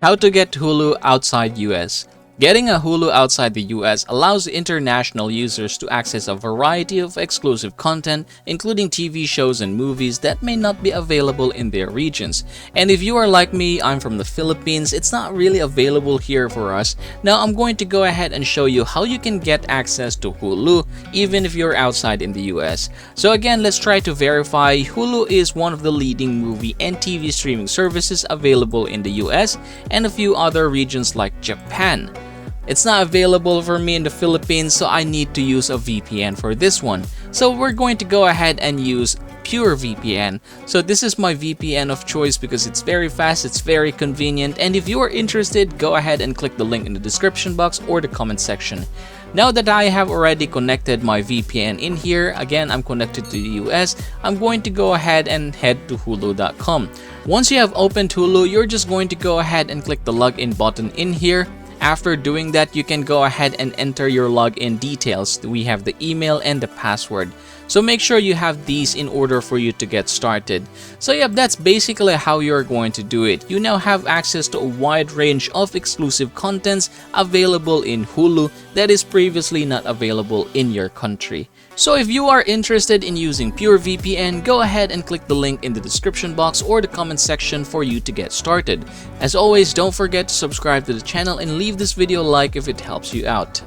How to get Hulu outside US. Getting a Hulu outside the US allows international users to access a variety of exclusive content, including TV shows and movies that may not be available in their regions. And if you are like me, I'm from the Philippines, it's not really available here for us. Now I'm going to go ahead and show you how you can get access to Hulu even if you're outside in the US. So again, let's try to verify. Hulu is one of the leading movie and TV streaming services available in the US and a few other regions like Japan. It's not available for me in the Philippines, so I need to use a VPN for this one. So we're going to go ahead and use Pure VPN. So this is my VPN of choice because it's very fast, it's very convenient, and if you are interested, go ahead and click the link in the description box or the comment section. Now that I have already connected my VPN in here, again I'm connected to the US, I'm going to go ahead and head to hulu.com. Once you have opened Hulu, you're just going to go ahead and click the login button in here. After doing that, you can go ahead and enter your login details. We have the email and the password. So make sure you have these in order for you to get started. So yep, that's basically how you're going to do it. You now have access to a wide range of exclusive contents available in Hulu that is previously not available in your country. So if you are interested in using Pure VPN, go ahead and click the link in the description box or the comment section for you to get started. As always, don't forget to subscribe to the channel and leave this video a like if it helps you out.